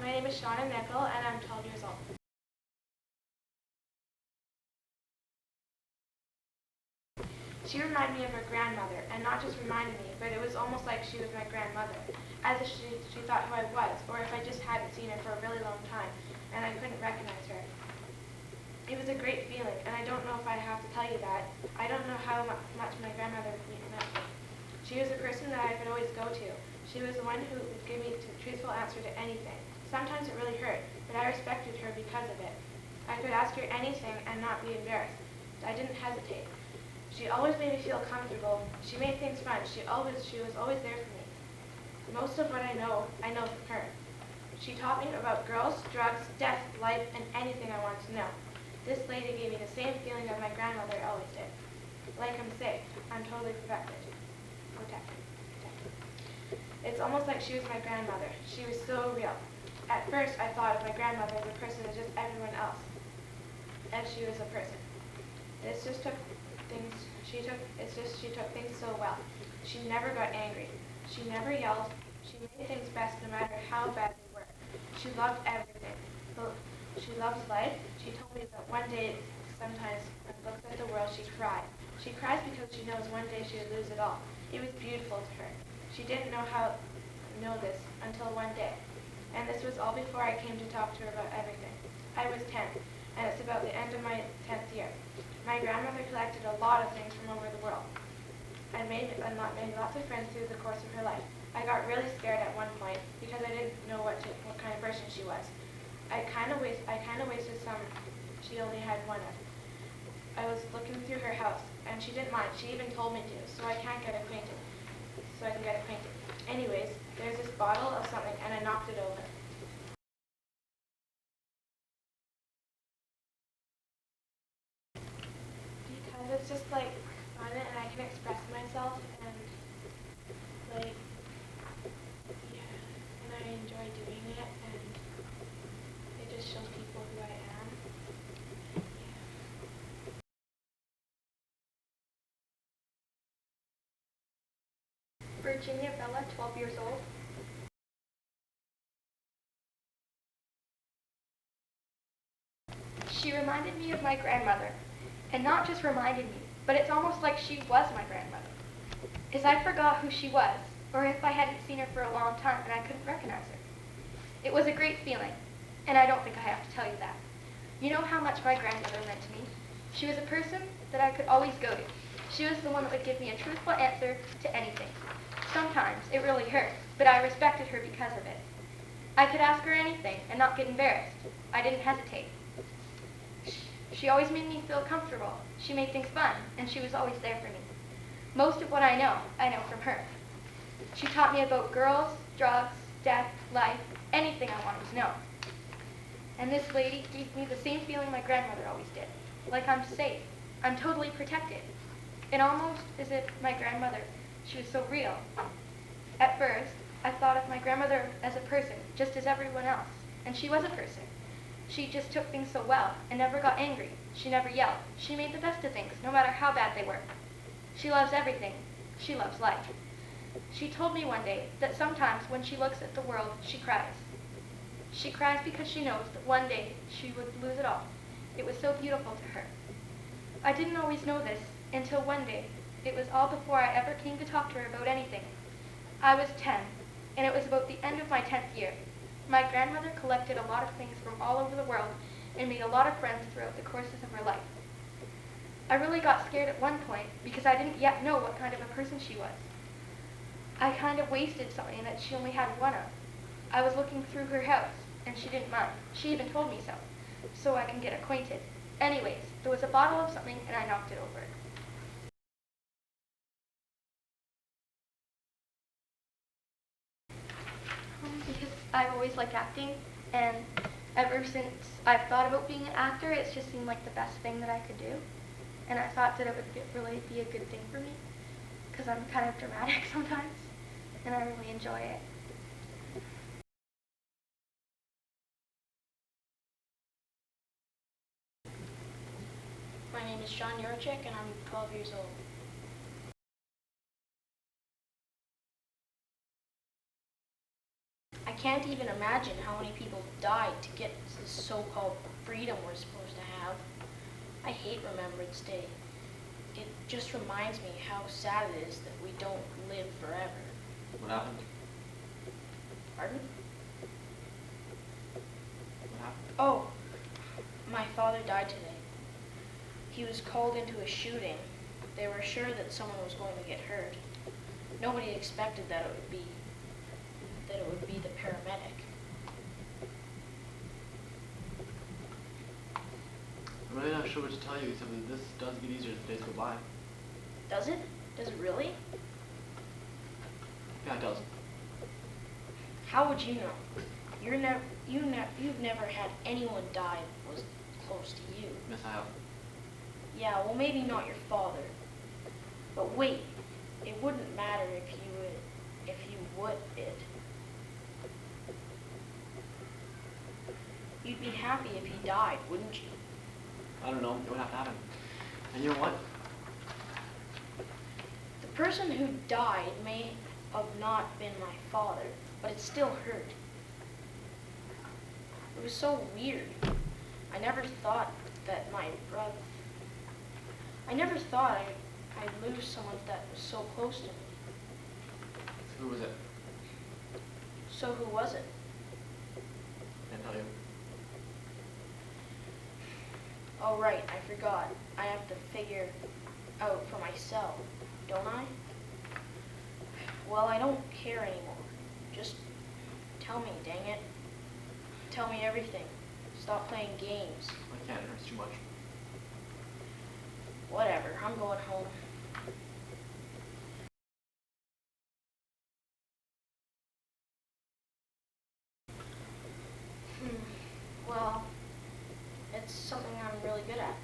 My name is Shauna Nickel, and I'm 12 years old. She reminded me of her grandmother, and not just reminded me, but it was almost like she was my grandmother, as if she thought who I was, or if I just hadn't seen her for a really long time, and I couldn't recognize her. It was a great feeling, and I don't know if I have to tell you that. I don't know how much my grandmother meant to me. She was a person that I could always go to. She was the one who would give me a truthful answer to anything. Sometimes it really hurt, but I respected her because of it. I could ask her anything and not be embarrassed. I didn't hesitate. She always made me feel comfortable. She made things fun. She was always there for me. Most of what I know from her. She taught me about girls, drugs, death, life, and anything I wanted to know. This lady gave me the same feeling that my grandmother always did. Like I'm safe. I'm totally protected. It's almost like she was my grandmother. She was so real. At first, I thought of my grandmother as a person as just everyone else, as she was a person. She took things so well. She never got angry. She never yelled. She made things best no matter how bad they were. She loved everything. She loves life. She told me that one day, sometimes, when she looks at the world, she cried. She cries because she knows one day she would lose it all. It was beautiful to her. She didn't know this until one day. And this was all before I came to talk to her about everything. I was 10, and it's about the end of my 10th year. My grandmother collected a lot of things from over the world and made lots of friends through the course of her life. I got really scared at one point because I didn't know what kind of person she was. I kind of wasted some she only had one of. I was looking through her house, and she didn't mind. She even told me to, so I can get acquainted. Anyways, there's this bottle of something, and I knocked it over. Because it's just like fun, and I can express myself, and like, yeah, and I enjoy doing it, and it just shows people who I am. Virginia Bella, 12 years old. She reminded me of my grandmother, and not just reminded me, but it's almost like she was my grandmother. As I forgot who she was, or if I hadn't seen her for a long time and I couldn't recognize her. It was a great feeling, and I don't think I have to tell you that. You know how much my grandmother meant to me? She was a person that I could always go to. She was the one that would give me a truthful answer to anything. Sometimes it really hurt, but I respected her because of it. I could ask her anything and not get embarrassed. I didn't hesitate. She always made me feel comfortable. She made things fun, and she was always there for me. Most of what I know from her. She taught me about girls, drugs, death, life, anything I wanted to know. And this lady gave me the same feeling my grandmother always did. Like I'm safe. I'm totally protected. And almost as if my grandmother, she was so real. At first, I thought of my grandmother as a person, just as everyone else. And she was a person. She just took things so well and never got angry. She never yelled. She made the best of things, no matter how bad they were. She loves everything. She loves life. She told me one day that sometimes when she looks at the world, she cries. She cries because she knows that one day she would lose it all. It was so beautiful to her. I didn't always know this until one day. It was all before I ever came to talk to her about anything. I was 10, and it was about the end of my 10th year. My grandmother collected a lot of things from all over the world and made a lot of friends throughout the courses of her life. I really got scared at one point because I didn't yet know what kind of a person she was. I kind of wasted something that she only had one of. I was looking through her house, and she didn't mind. She even told me so I can get acquainted. Anyways, there was a bottle of something, and I knocked it over. Because I've always liked acting, and ever since I've thought about being an actor, it's just seemed like the best thing that I could do. And I thought that it would really be a good thing for me, because I'm kind of dramatic sometimes, and I really enjoy it. My name is John Yurchik, and I'm 12 years old. I can't even imagine how many people died to get this so-called freedom we're supposed to have. I hate Remembrance Day. It just reminds me how sad it is that we don't live forever. What happened? Pardon? What happened? Oh, my father died today. He was called into a shooting. They were sure that someone was going to get hurt. Nobody expected that it would be the paramedic. I'm really not sure what to tell you, except that this does get easier as the days go by. Does it? Does it really? Yeah, it does. How would you know? You've never had anyone die that was close to you. Yes, I have. Yeah, well, maybe not your father. But wait, it wouldn't matter if you would it. You'd be happy if he died, wouldn't you? I don't know. It would have to happen. And you know what? The person who died may have not been my father, but it still hurt. It was so weird. I never thought that my brother... I never thought I'd lose someone that was so close to me. Who was it? So who was it? Can't tell you. Oh, right, I forgot. I have to figure out for myself, don't I? Well, I don't care anymore. Just tell me, dang it. Tell me everything. Stop playing games. I can't. It hurts too much. Whatever, I'm going home. Well, it's something I'm really good at.